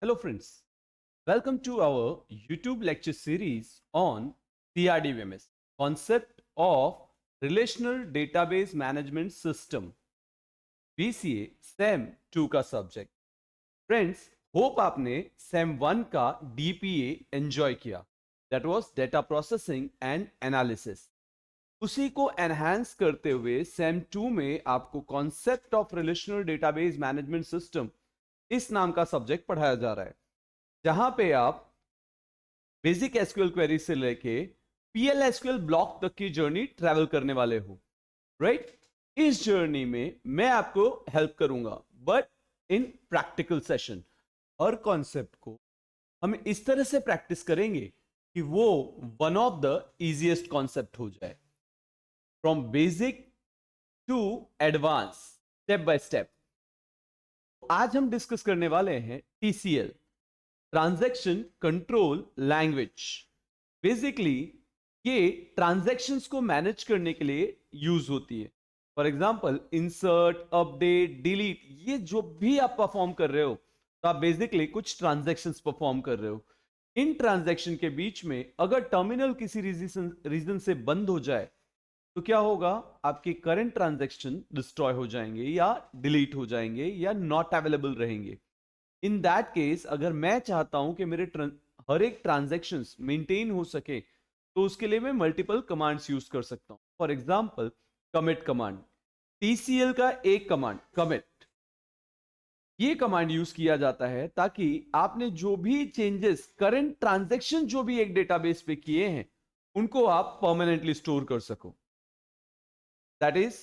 Hello, friends. Welcome to our YouTube lecture series on CRDBMS, concept of Relational Database Management System, BCA SEM 2 का subject. Friends, hope आपने SEM 1 का DPA enjoy किया. That was data processing and analysis. उसी को enhance करते हुए SEM 2 में आपको concept of relational database management system इस नाम का सब्जेक्ट पढ़ाया जा रहा है, जहां पे आप बेसिक एसक्यूएल क्वेरी से लेके पीएल एसक्यूएल ब्लॉक तक की जर्नी ट्रैवल करने वाले हो. राइट? इस जर्नी में मैं आपको हेल्प करूंगा, बट इन प्रैक्टिकल सेशन. हर कॉन्सेप्ट को हम इस तरह से प्रैक्टिस करेंगे कि वो one of the easiest concept हो जाए, from basic to advance, step by step. आज हम डिस्कस करने वाले हैं TCL, transaction control language. Basically ये ट्रांजैक्शंस को मैनेज करने के लिए यूज होती है. For example, insert, update, delete, ये जो भी आप परफॉर्म कर रहे हो, तो आप बेसिकली कुछ ट्रांजैक्शंस परफॉर्म कर रहे हो. इन ट्रांजैक्शन के बीच में अगर टर्मिनल किसी रीजन से बंद हो जाए तो क्या होगा? आपके करंट ट्रांजैक्शन डिस्ट्रॉय हो जाएंगे या डिलीट हो जाएंगे या नॉट अवेलेबल रहेंगे. इन दैट केस अगर मैं चाहता हूं कि मेरे हर एक ट्रांजेक्शन मेंटेन हो सके, तो उसके लिए मैं मल्टीपल कमांड्स यूज कर सकता हूं. For example, commit command, TCL का एक कमांड कमिट, ये कमांड यूज किया जाता है ताकि आपने जो भी चेंजेस, करंट ट्रांजेक्शन जो भी एक डेटाबेस पे किए हैं, उनको आप परमानेंटली स्टोर कर सको. That is,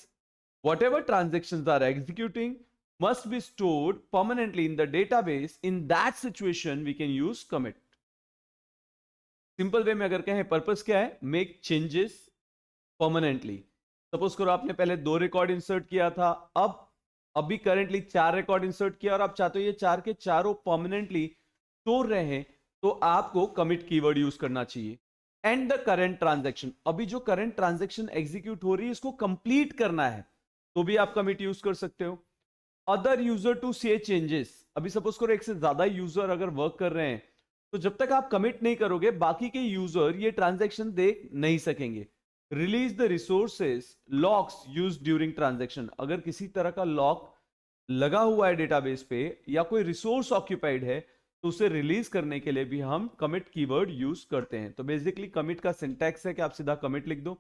whatever transactions are executing must be stored permanently in the database. In that situation we can use commit. Simple way में अगर कहें, पर्पस क्या है? Make changes permanently. सपोज करो आपने पहले 2 रिकॉर्ड इंसर्ट किया था, अभी करेंटली 4 रिकॉर्ड इंसर्ट किया और आप चाहते हो ये 4 के चारों परमानेंटली स्टोर रहे, तो आपको कमिट कीवर्ड यूज करना चाहिए. एंड द करंट ट्रांजैक्शन, अभी जो करंट ट्रांजैक्शन एग्जीक्यूट हो रही है इसको कंप्लीट करना है, तो भी आप कमिट यूज कर सकते हो. अदर यूजर टू से चेंजेस, अभी सपोज करो एक से ज्यादा यूजर अगर वर्क कर रहे हैं, तो जब तक आप कमिट नहीं करोगे बाकी के यूजर ये ट्रांजैक्शन देख नहीं सकेंगे. Release the resources locks use during transaction, अगर किसी तरह का लॉक लगा हुआ है डेटाबेस पे या कोई रिसोर्स ऑक्यूपाइड है, तो उसे रिलीज करने के लिए भी हम कमिट कीवर्ड यूज करते हैं. तो बेसिकली कमिट का सिंटैक्स है कि आप सीधा कमिट लिख दो.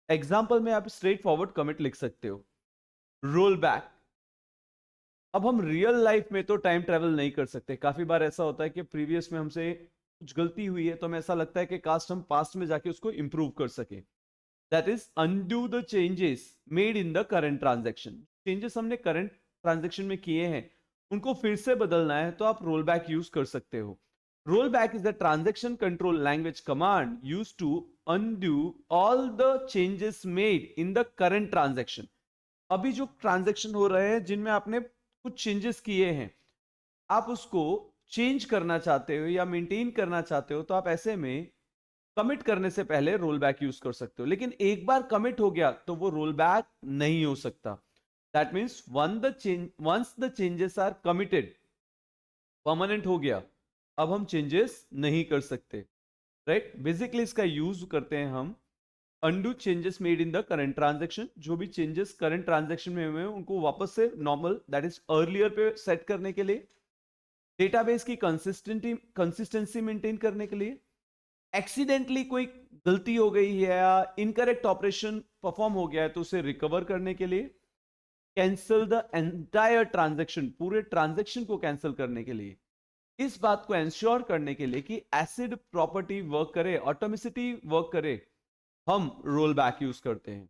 एग्जांपल में आप स्ट्रेट फॉरवर्ड कमिट लिख सकते हो. रोल बैक, अब हम रियल लाइफ में तो टाइम ट्रेवल नहीं कर सकते. काफी बार ऐसा होता है कि प्रीवियस में हमसे कुछ गलती हुई है, तो हमें ऐसा लगता है कि काश हम पास्ट में जाके उसको इंप्रूव कर सके. That is undo the changes made in the current transaction. Changes हमने करंट ट्रांजैक्शन में किए हैं, उनको फिर से बदलना है, तो आप रोल बैक यूज कर सकते हो. Roll back is the transaction control language command use to undo all the changes made in the current transaction. अभी जो ट्रांजैक्शन हो रहे हैं जिनमें आपने कुछ चेंजेस किए हैं, आप उसको चेंज करना चाहते हो या मेंटेन करना चाहते हो, तो आप ऐसे में कमिट करने से पहले रोल बैक यूज कर सकते हो. लेकिन एक बार कमिट हो गया तो वो रोल बैक नहीं हो सकता. That means once the changes are committed, permanent हो गया, अब हम चेंजेस नहीं कर सकते. राइट? बेसिकली इसका यूज करते हैं हम undo changes made in the current transaction. जो भी चेंजेस करंट ट्रांजैक्शन में हुए हैं उनको वापस से नॉर्मल, दैट इज अर्लियर पे सेट करने के लिए, डेटाबेस की कंसिस्टेंसी मेंटेन करने के लिए, एक्सीडेंटली कोई गलती हो गई है या इनकरेक्ट ऑपरेशन परफॉर्म हो गया है तो उसे रिकवर करने के लिए, कैंसिल द एंटायर ट्रांजैक्शन, पूरे ट्रांजैक्शन को कैंसिल करने के लिए, इस बात को एंश्योर करने के लिए कि एसिड प्रॉपर्टी वर्क करे, ऑटोमिसिटी वर्क करे, हम रोल बैक यूज करते हैं.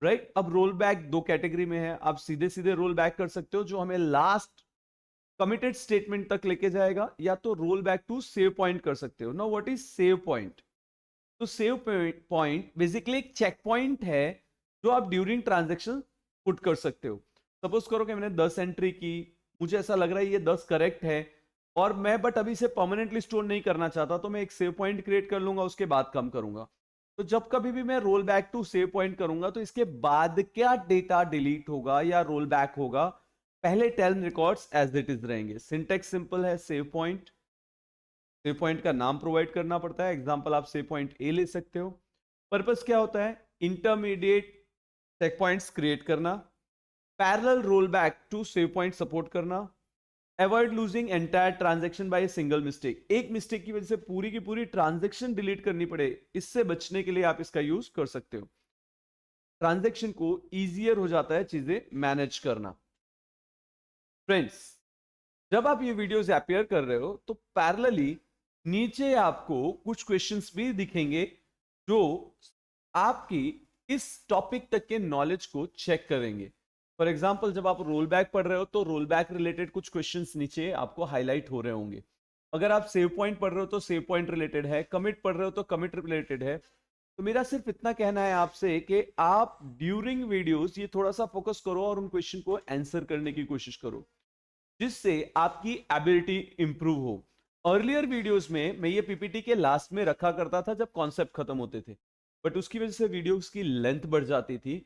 राइट? अब रोल बैक दो कैटेगरी में है. आप सीधे सीधे रोल बैक कर सकते हो जो हमें लास्ट कमिटेड स्टेटमेंट तक लेके जाएगा, या तो roll back to save point कर सकते हो. Now what is save point? तो सेव पॉइंट बेसिकली एक चेक पॉइंट है जो आप ड्यूरिंग ट्रांजेक्शन पुट कर सकते हो. सपोज करो कि मैंने 10 एंट्री की, मुझे ऐसा लग रहा है ये 10 करेक्ट है, और मैं बट अभी से परमानेंटली स्टोर नहीं करना चाहता, तो मैं एक सेव पॉइंट क्रिएट कर लूंगा, उसके बाद कम करूंगा. तो जब कभी भी मैं roll back to save point करूंगा, तो इसके बाद क्या डेटा डिलीट होगा या रोल बैक होगा, पहले 10 रिकॉर्ड्स एज इट इज रहेंगे. सिंटेक्स सिंपल है, सेव पॉइंट सेव पॉइंट का नाम प्रोवाइड करना पड़ता है। एग्जाम्पल आप सेव पॉइंट ए ले सकते हो। पर्पस क्या होता है? इंटरमीडिएट चेक पॉइंट्स क्रिएट करना, parallel roll back to save point support करना, avoid losing entire transaction by single mistake. एक मिस्टेक की वजह से पूरी की पूरी ट्रांजेक्शन डिलीट करनी पड़े, इससे बचने के लिए आप इसका यूज कर सकते हो। ट्रांजेक्शन को इजियर हो जाता है चीजें मैनेज करना। फ्रेंड्स, जब आप ये वीडियोस अपेयर कर रहे हो तो पैरेलली नीचे आपको कुछ क्वेश्चंस भी दिखेंगे जो आपकी इस टॉपिक तक के नॉलेज को चेक करेंगे। फॉर एग्जाम्पल, जब आप रोल बैक पढ़ रहे हो तो रोल बैक रिलेटेड कुछ क्वेश्चंस नीचे आपको हाईलाइट हो रहे होंगे। अगर आप सेव पॉइंट पढ़ रहे हो तो सेव पॉइंट रिलेटेड है, कमिट पढ़ रहे हो तो कमिट रिलेटेड है। तो मेरा सिर्फ इतना कहना है आपसे कि आप ड्यूरिंग वीडियोस ये थोड़ा सा फोकस करो और उन क्वेश्चन को आंसर करने की कोशिश करो, जिससे आपकी एबिलिटी इंप्रूव हो। अर्लियर वीडियोस में मैं ये पीपीटी के लास्ट में रखा करता था जब कॉन्सेप्ट खत्म होते थे, बट उसकी वजह से वीडियोस की लेंथ बढ़ जाती थी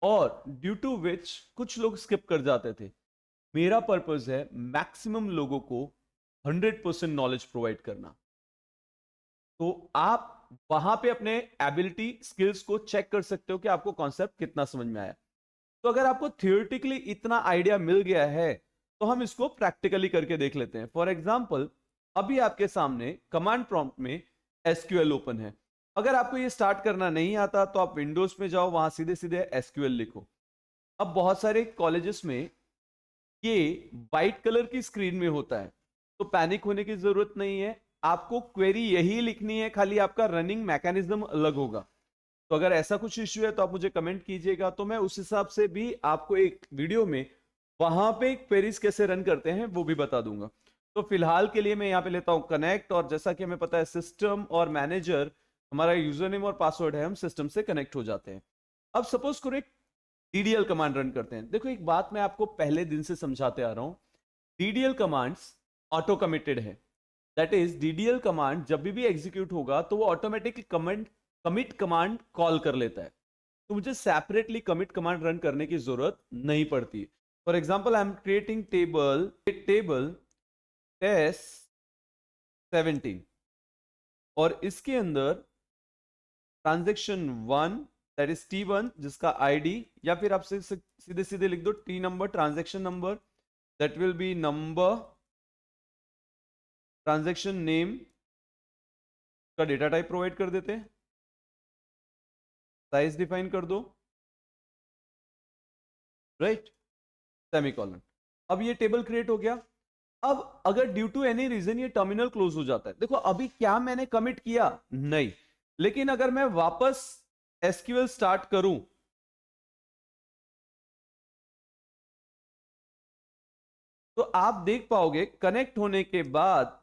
और ड्यू टू विच कुछ लोग स्किप कर जाते थे। मेरा पर्पस है मैक्सिमम लोगों को 100% नॉलेज प्रोवाइड करना। तो आप वहां पे अपने एबिलिटी स्किल्स को चेक कर सकते हो कि आपको कॉन्सेप्ट कितना समझ में आया। तो अगर आपको थियोरेटिकली इतना आइडिया मिल गया है तो हम इसको प्रैक्टिकली करके देख लेते हैं। फॉर एग्जाम्पल, अभी आपके सामने कमांड प्रॉम्प्ट में एसक्यूएल ओपन है। अगर आपको ये स्टार्ट करना नहीं आता तो आप विंडोज में जाओ, वहां सीधे सीधे एसक्यूएल लिखो। अब बहुत सारे कॉलेजेस में ये वाइट कलर की स्क्रीन में होता है, तो पैनिक होने की जरूरत नहीं है। आपको क्वेरी यही लिखनी है, खाली आपका रनिंग मैकेनिज्म अलग होगा। तो अगर ऐसा कुछ इश्यू है तो आप मुझे कमेंट कीजिएगा, तो मैं उस हिसाब से भी आपको एक वीडियो में वहां पे क्वेरीज कैसे रन करते हैं वो भी बता दूंगा। तो फिलहाल के लिए मैं यहाँ पे लेता हूँ कनेक्ट, और जैसा कि हमें पता है सिस्टम और मैनेजर हमारा यूजर नेम और पासवर्ड है, हम सिस्टम से कनेक्ट हो जाते हैं। अब सपोज करो एक डीडीएल कमांड रन करते हैं। देखो, एक बात मैं आपको पहले दिन से समझाते आ रहा हूं, डीडीएल कमांड्स ऑटो कमिटेड है। दैट इज, डीडीएल कमांड जब भी एग्जीक्यूट होगा तो वो ऑटोमेटिकली कमिट कमांड कॉल कर लेता है, तो मुझे सेपरेटली कमिट कमांड रन करने की जरूरत नहीं पड़ती। For example, I am creating table test 17, और इसके अंदर ट्रांजेक्शन 1 दैट इज T1 जिसका आईडी, या फिर आप सीधे सीधे लिख दो T number, transaction number, that will be number, transaction name का डेटा टाइप प्रोवाइड कर देते हैं, साइज डिफाइन कर दो, राइट, सेमीकोलन। अब ये टेबल क्रिएट हो गया। अब अगर ड्यू टू एनी रीजन ये टर्मिनल क्लोज हो जाता है, देखो अभी क्या मैंने कमिट किया नहीं, लेकिन अगर मैं वापस एसक्यूएल स्टार्ट करूं तो आप देख पाओगे कनेक्ट होने के बाद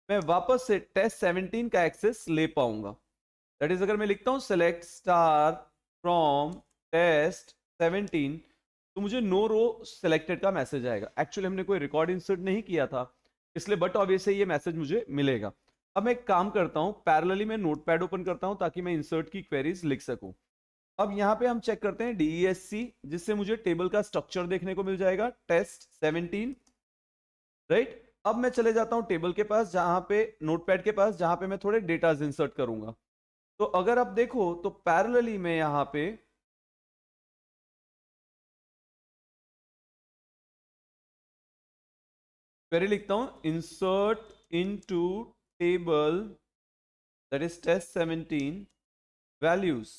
मैं वापस से टेस्ट 17 का एक्सेस ले पाऊंगा। दैट इज, अगर मैं लिखता हूं सेलेक्ट स्टार फ्रॉम टेस्ट 17, तो मुझे नो रो सेलेक्टेड का मैसेज आएगा। एक्चुअली हमने कोई रिकॉर्ड इंसर्ट नहीं किया था इसलिए, बट ऑब्वियसली ये मैसेज मुझे मिलेगा। अब मैं एक काम करता हूं, पैरेलली मैं नोटपैड ओपन करता हूं ताकि मैं इंसर्ट की क्वेरीज लिख सकूं। अब यहां पे हम चेक करते हैं DESC, जिससे मुझे टेबल का स्ट्रक्चर देखने को मिल जाएगा, टेस्ट 17, राइट। अब मैं चले जाता हूं टेबल के पास, जहां पे नोटपैड के पास, जहां पे मैं थोड़े डेटाज इंसर्ट करूंगा। तो अगर आप देखो तो पैरेलली मैं यहां पे क्वेरी लिखता हूं, insert into table that is test 17 values,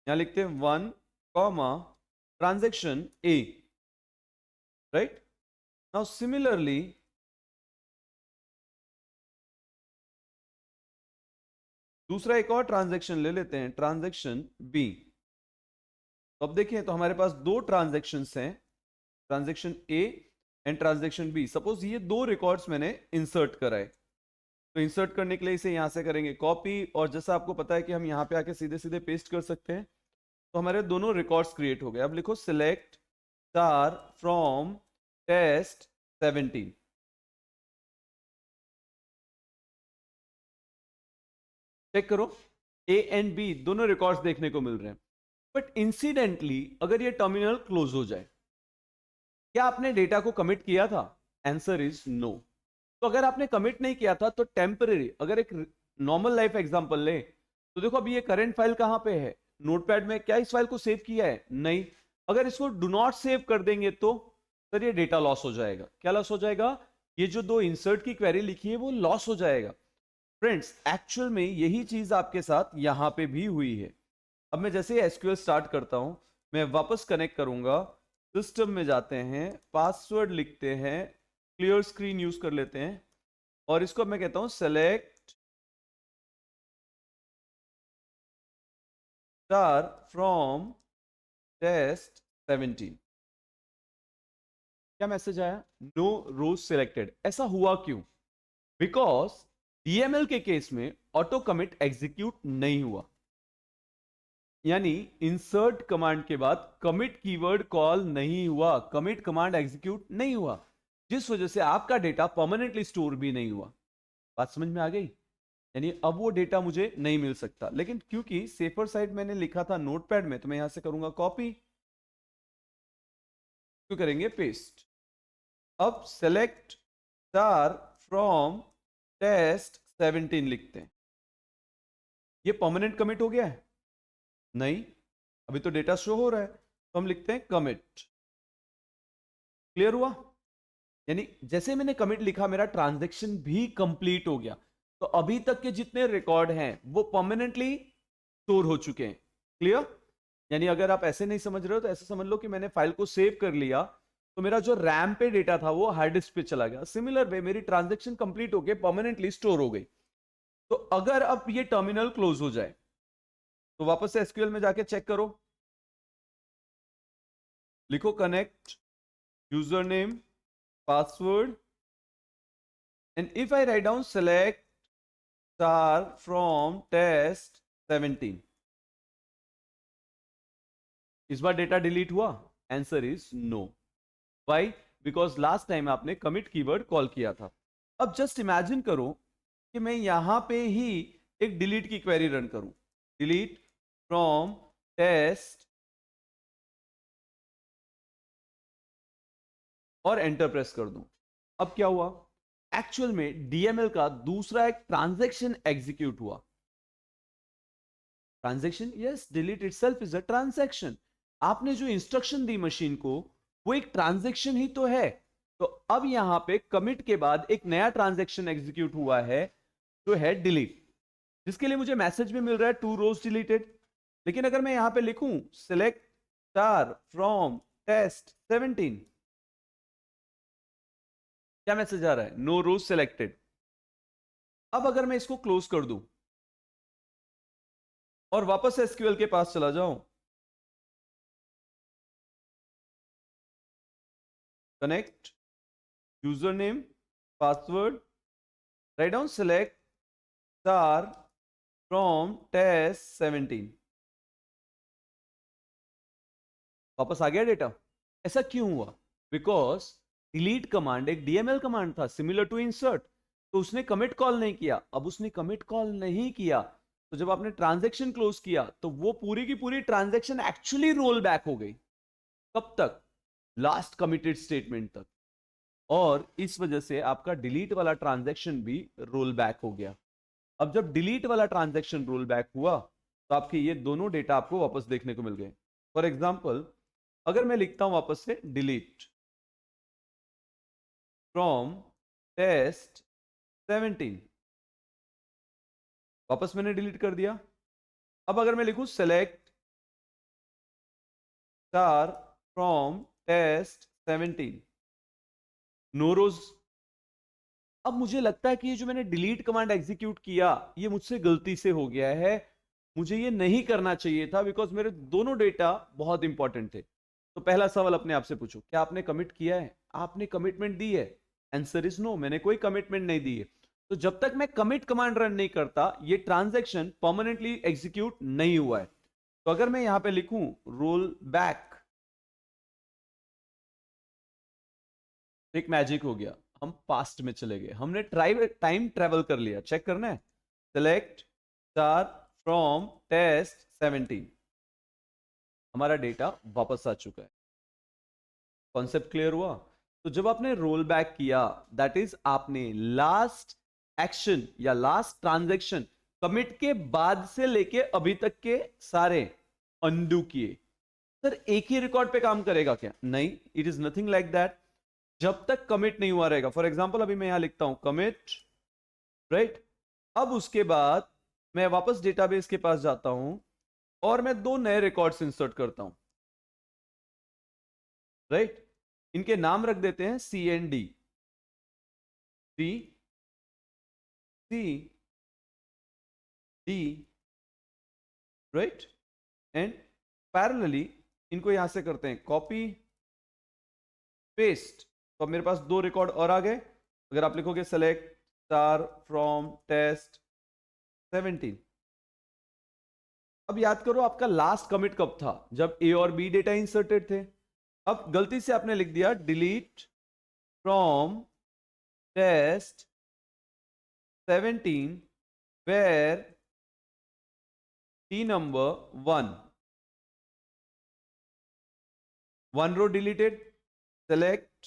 यहां लिखते हैं 1 comma transaction A, right. Now similarly दूसरा एक और ट्रांजेक्शन ले लेते हैं, ट्रांजेक्शन B। तो अब देखिए, तो हमारे पास दो ट्रांजेक्शन्स हैं, transaction A and transaction B। Suppose ये दो रिकॉर्ड्स मैंने इंसर्ट कराए, तो इंसर्ट करने के लिए इसे यहां से करेंगे कॉपी, और जैसा आपको पता है कि हम यहां पे आके सीधे सीधे पेस्ट कर सकते हैं, तो हमारे दोनों रिकॉर्ड्स क्रिएट हो गए। अब लिखो select star from test 17, check करो A एंड B दोनों रिकॉर्ड्स देखने को मिल रहे हैं। बट इंसिडेंटली अगर ये टर्मिनल क्लोज हो जाए, क्या आपने डेटा को कमिट किया था? Answer is no. तो अगर आपने कमिट नहीं किया था तो टेम्परेरी, अगर एक नॉर्मल लाइफ एग्जांपल ले तो देखो अभी ये करंट फाइल कहां पे है, नोटपैड में। क्या इस फाइल को सेव किया है? नहीं। अगर इसको डू नॉट सेव कर देंगे तो सर ये डेटा लॉस हो जाएगा। क्या लॉस हो जाएगा? ये जो दो इंसर्ट की क्वेरी लिखी है वो लॉस हो जाएगा। फ्रेंड्स एक्चुअल में यही चीज आपके साथ यहां पे भी हुई है। अब मैं जैसे एसक्यूएल स्टार्ट करता हूं, मैं वापस कनेक्ट करूंगा, सिस्टम में जाते हैं, पासवर्ड लिखते हैं, क्लियर स्क्रीन यूज कर लेते हैं और इसको मैं कहता हूं सेलेक्ट स्टार फ्रॉम टेस्ट 17। क्या मैसेज आया? नो रोज सिलेक्टेड। ऐसा हुआ क्यों? बिकॉज डीएमएल के केस में ऑटो कमिट एग्जीक्यूट नहीं हुआ, यानी इंसर्ट कमांड के बाद कमिट कीवर्ड कॉल नहीं हुआ, कमिट कमांड एग्जीक्यूट नहीं हुआ, जिस वजह से आपका डेटा परमानेंटली स्टोर भी नहीं हुआ। बात समझ में आ गई? यानी अब वो डेटा मुझे नहीं मिल सकता। लेकिन क्योंकि सेफर साइड मैंने लिखा था नोटपैड में, तो मैं यहां से करूंगा कॉपी, क्यों करेंगे पेस्ट। अब सेलेक्ट स्टार फ्रॉम टेस्ट 17 लिखते हैं। ये परमानेंट कमिट हो गया है? नहीं, अभी तो डेटा शो हो रहा है, तो हम लिखते हैं कमिट। क्लियर हुआ? यानी जैसे मैंने कमिट लिखा मेरा ट्रांजैक्शन भी कंप्लीट हो गया। तो अभी तक के जितने रिकॉर्ड हैं वो परमानेंटली स्टोर हो चुके हैं। क्लियर? यानी अगर आप ऐसे नहीं समझ रहे हो तो ऐसे समझ लो कि मैंने फाइल को सेव कर लिया, तो मेरा जो रैम पे डेटा था वो हार्ड डिस्क पे चला गया। सिमिलर वे मेरी ट्रांजैक्शन कंप्लीट होके परमानेंटली स्टोर हो गई। तो अगर अब ये टर्मिनल क्लोज हो जाए तो वापस से एसक्यूएल में जाके चेक करो, लिखो connect user name password, and if I write down select star from test 17, इस बार डेटा डिलीट हुआ? Answer is no. Why? Because last time आपने कमिट कीवर्ड कॉल किया था। अब जस्ट इमेजिन करो कि मैं यहां पे ही एक डिलीट की क्वेरी रन करूं, डिलीट फ्रॉम टेस्ट, और एंटर प्रेस कर दूं। अब क्या हुआ? एक्चुअल में डीएमएल का दूसरा एक ट्रांजैक्शन एग्जीक्यूट हुआ। Transaction, yes, delete itself is a transaction. आपने जो इंस्ट्रक्शन दी मशीन को वो एक ट्रांजैक्शन ही तो है। तो अब यहां पे कमिट के बाद एक नया ट्रांजैक्शन एग्जीक्यूट हुआ है जो है डिलीट, जिसके लिए मुझे मैसेज में मिल रहा है 2 रोज डिलीटेड। लेकिन अगर मैं यहां पे लिखूं सिलेक्ट स्टार फ्रॉम टेस्ट 17, क्या मैसेज आ रहा है? नो रोज सिलेक्टेड। अब अगर मैं इसको क्लोज कर दूं और वापस एसक्यूएल के पास चला जाऊं, connect user name password, write down select star from test 17, वापस आ गया डेटा। ऐसा क्यों हुआ? बिकॉज डिलीट कमांड एक डीएमएल कमांड था सिमिलर टू इंसर्ट, तो उसने कमिट कॉल नहीं किया। अब उसने कमिट कॉल नहीं किया तो जब आपने ट्रांजैक्शन क्लोज किया तो वो पूरी की पूरी ट्रांजैक्शन एक्चुअली रोल बैक हो गई। कब तक? लास्ट कमिटेड स्टेटमेंट तक। और इस वजह से आपका डिलीट वाला ट्रांजैक्शन भी रोल बैक हो गया। अब जब डिलीट वाला ट्रांजैक्शन रोल बैक हुआ तो आपके ये दोनों डेटा आपको वापस देखने को मिल गए। फॉर एग्जाम्पल, अगर मैं लिखता हूं वापस से डिलीट फ्रॉम टेस्ट 17, वापस मैंने डिलीट कर दिया। अब अगर मैं लिखूं select star from test 17, no rows. अब मुझे लगता है कि ये जो मैंने डिलीट कमांड एग्जीक्यूट किया ये मुझसे गलती से हो गया है, मुझे ये नहीं करना चाहिए था, बिकॉज मेरे दोनों डेटा बहुत इंपॉर्टेंट थे। तो पहला सवाल अपने आप से पूछो, क्या आपने कमिट किया है? आपने कमिटमेंट दी है? आंसर इज नो, मैंने कोई कमिटमेंट नहीं दी है। तो जब तक मैं कमिट कमांड रन नहीं करता ये ट्रांजैक्शन परमानेंटली एग्जीक्यूट नहीं हुआ है। तो अगर मैं यहां पे लिखूं रोल बैक, एक मैजिक हो गया, हम पास्ट में चले गए, हमने टाइम ट्रेवल कर लिया। चेक करना है, सेलेक्ट स्टार फ्रॉम टेस्ट 17, हमारा डेटा वापस आ चुका है। कॉन्सेप्ट क्लियर हुआ? तो जब आपने रोल बैक किया, दैट इज आपने लास्ट एक्शन या लास्ट ट्रांजैक्शन कमिट के बाद से लेके अभी तक के सारे अनडू किए। सर एक ही रिकॉर्ड पे काम करेगा क्या? नहीं, it is nothing like that. जब तक कमिट नहीं हुआ रहेगा, फॉर एग्जाम्पल अभी मैं यहां लिखता हूं कमिट, राइट। अब उसके बाद मैं वापस डेटाबेस के पास जाता हूं और मैं दो नए रिकॉर्ड्स इंसर्ट करता हूं, राइट। इनके नाम रख देते हैं C and D, C C D, right. And parallelly इनको यहां से करते हैं कॉपी पेस्ट। तो अब मेरे पास दो रिकॉर्ड और आ गए। अगर आप लिखोगे सेलेक्ट स्टार फ्रॉम टेस्ट 17, अब याद करो आपका लास्ट कमिट कब था? जब ए और बी डेटा इंसर्टेड थे। अब गलती से आपने लिख दिया delete from test 17 where T number 1 row deleted, select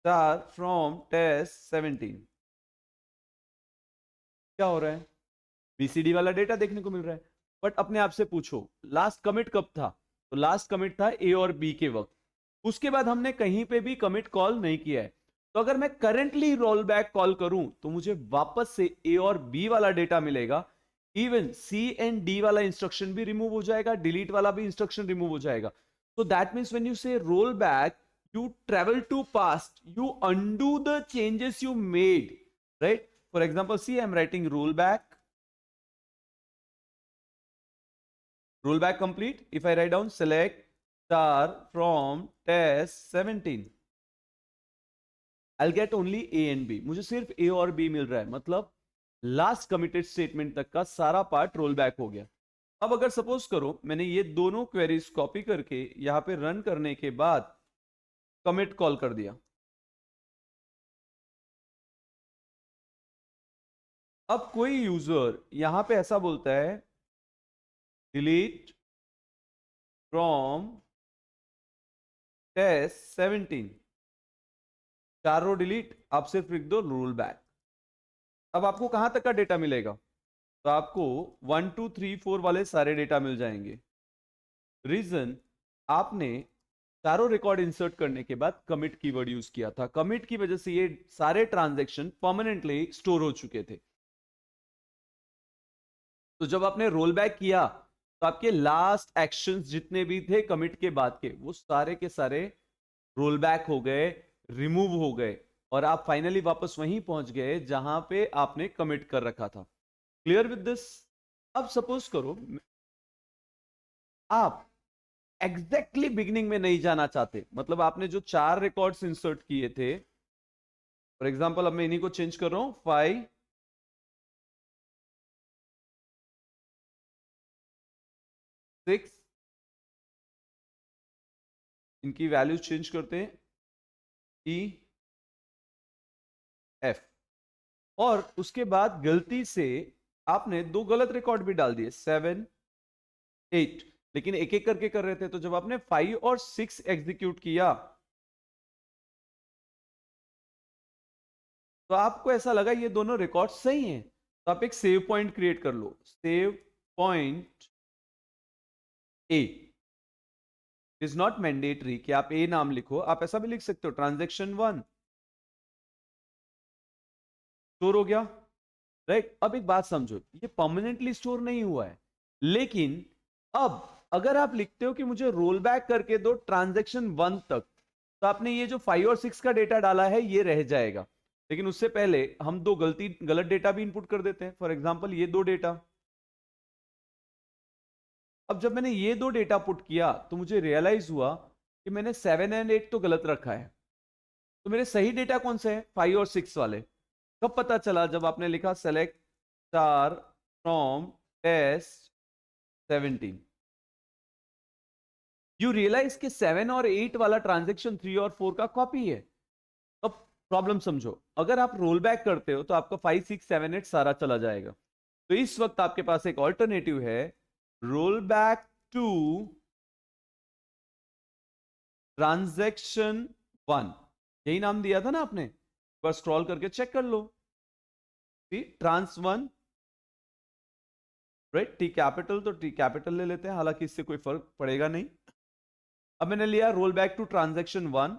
star from test 17। क्या हो रहा है? बीसीडी वाला डेटा देखने को मिल रहा है। बट अपने आप से पूछो लास्ट कमिट कब था? तो लास्ट कमिट था ए और बी के वक्त। उसके बाद हमने कहीं पे भी कमिट कॉल नहीं किया है। तो अगर मैं करंटली रोल बैक कॉल करूं तो मुझे वापस से ए और बी वाला डेटा मिलेगा। इवन सी एंड डी वाला इंस्ट्रक्शन भी रिमूव हो जाएगा, डिलीट वाला भी इंस्ट्रक्शन रिमूव हो जाएगा। So that means when you say roll back, you travel to past, you undo the changes you made, right? For example, see, I'm writing roll back complete. If I write down select star from test 17, I'll get only A and B. मुझे सिर्फ A और B मिल रहा है, मतलब last committed statement तक का सारा part roll back हो गया। अब अगर सपोज करो मैंने ये दोनों क्वेरीज कॉपी करके यहां पे रन करने के बाद कमिट कॉल कर दिया। अब कोई यूजर यहां पे ऐसा बोलता है delete from test 17, 4 row delete, आप सिर्फ लिख दो रोल बैक। अब आपको कहां तक का डेटा मिलेगा? तो आपको 1 2 3 4 वाले सारे डेटा मिल जाएंगे। रीजन, आपने चारों रिकॉर्ड इंसर्ट करने के बाद कमिट कीवर्ड यूज किया था। कमिट की वजह से ये सारे ट्रांजैक्शन परमानेंटली स्टोर हो चुके थे। तो जब आपने रोल बैक किया तो आपके लास्ट एक्शंस जितने भी थे कमिट के बाद के, वो सारे के सारे रोल बैक हो गए, रिमूव हो गए, और आप फाइनली वापस वहीं पहुंच गए जहां पे आपने कमिट कर रखा था। Clear with this? अब सपोज करो आप एग्जैक्टली बिगिनिंग में नहीं जाना चाहते, मतलब आपने जो 4 रिकॉर्ड्स इंसर्ट किए थे, फॉर एग्जांपल अब मैं इन्हीं को चेंज कर रहा हूं 5 6, इनकी वैल्यूज चेंज करते हैं ई एफ, और उसके बाद गलती से आपने दो गलत रिकॉर्ड भी डाल दिए 7 8, लेकिन एक एक करके कर रहे थे। तो जब आपने 5 और 6 एग्जीक्यूट किया तो आपको ऐसा लगा ये दोनों रिकॉर्ड सही हैं, तो आप एक सेव पॉइंट क्रिएट कर लो, save point A. Is not mandatory कि आप ए नाम लिखो, आप ऐसा भी लिख सकते हो ट्रांजेक्शन 1 स्टोर हो गया, राइट। अब एक बात समझो, ये परमानेंटली स्टोर नहीं हुआ है, लेकिन अब अगर आप लिखते हो कि मुझे रोल बैक करके दो ट्रांजेक्शन 1 तक, तो आपने ये जो 5 और 6 का डेटा डाला है ये रह जाएगा। लेकिन उससे पहले हम दो गलत डेटा भी इनपुट कर देते हैं। फॉर एग्जांपल ये दो डेटा, अब जब मैंने ये दो डेटा पुट किया तो मुझे रियलाइज हुआ कि मैंने 7 एंड 8 तो गलत रखा है। तो मेरे सही डेटा कौन से हैं? 5 और 6 वाले। कब पता चला? जब आपने लिखा select star from test 17, you realize कि 7 और 8 वाला ट्रांजेक्शन 3 और 4 का कॉपी है। अब प्रॉब्लम समझो, अगर आप रोल बैक करते हो तो आपका 5 6 7 8 सारा चला जाएगा। तो इस वक्त आपके पास एक ऑल्टरनेटिव है, रोल बैक टू ट्रांजैक्शन 1, यही नाम दिया था ना आपने, एक बार स्क्रॉल करके चेक कर लो। ट्रांस 1, राइट, टी कैपिटल तो टी कैपिटल ले लेते हैं, हालांकि इससे कोई फर्क पड़ेगा नहीं। अब मैंने लिया रोल बैक टू ट्रांजैक्शन 1।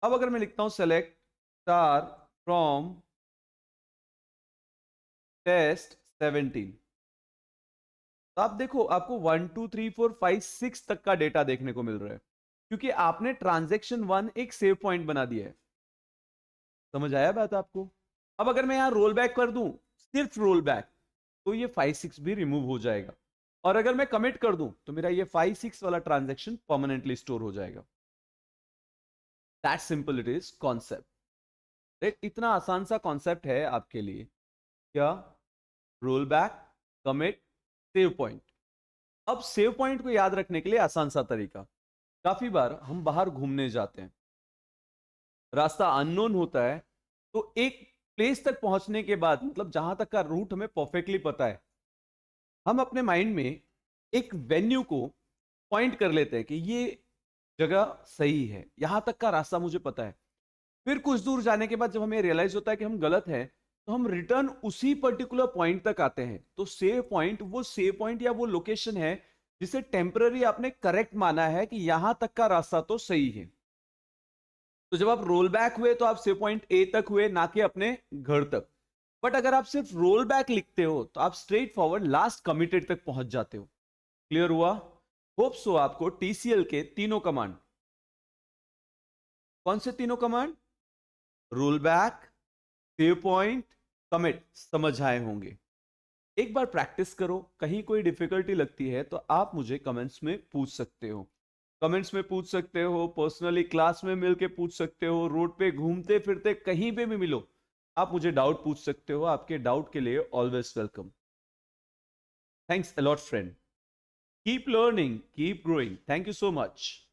अब अगर मैं लिखता हूं सेलेक्ट स्टार फ्रॉम टेस्ट 17, तो आप देखो आपको 1 2 3 4 5 6 तक का डेटा देखने को मिल रहा है, क्योंकि आपने ट्रांजैक्शन 1 एक सेव पॉइंट बना दिया है। समझ आया बात आपको? अब अगर मैं यहां रोल बैक कर दूं, सिर्फ रोल बैक, तो ये 5 6 भी रिमूव हो जाएगा। और अगर मैं कमिट कर दूं तो मेरा ये 5 6 वाला ट्रांजैक्शन परमानेंटली स्टोर हो जाएगा। That simple it is concept, right? इतना आसान सा कॉन्सेप्ट है आपके लिए। क्या? Roll back, commit, save point. अब सेव पॉइंट को याद रखने के लिए आसान सा तरीका, काफी बार हम बाहर घूमने जाते हैं, रास्ता अननोन होता है, तो एक प्लेस तक पहुंचने के बाद, मतलब जहां तक का रूट हमें परफेक्टली पता है, हम अपने माइंड में एक वेन्यू को पॉइंट कर लेते हैं कि ये जगह सही है, यहां तक का रास्ता मुझे पता है। फिर कुछ दूर जाने के बाद जब हमें रियलाइज होता है कि हम गलत हैं, तो हम रिटर्न उसी पर्टिकुलर पॉइंट तक आते हैं। तो सेव पॉइंट वो सेव पॉइंट या वो लोकेशन है जिसे टेम्पररी आपने करेक्ट माना है कि यहां तक का रास्ता तो सही है। तो जब आप रोल बैक हुए तो आप सेव पॉइंट ए तक हुए, ना कि अपने घर तक। बट अगर आप सिर्फ रोल बैक लिखते हो तो आप स्ट्रेट फॉरवर्ड लास्ट कमिटेड तक पहुंच जाते हो। क्लियर हुआ? होप सो आपको टीसीएल के तीनों कमांड, कौन से तीनों command, roll back, save point, commit, समझ आए होंगे। एक बार प्रैक्टिस करो, कहीं कोई डिफिकल्टी लगती है तो आप मुझे कमेंट्स में पूछ सकते हो। कमेंट्स में पूछ सकते हो, पर्सनली क्लास में मिलके पूछ सकते हो, रोड पे घूमते फिरते कहीं पे भी मिलो, आप मुझे डाउट पूछ सकते हो। आपके डाउट के लिए always welcome. Thanks a lot friend. Keep learning, keep growing. Thank you so much.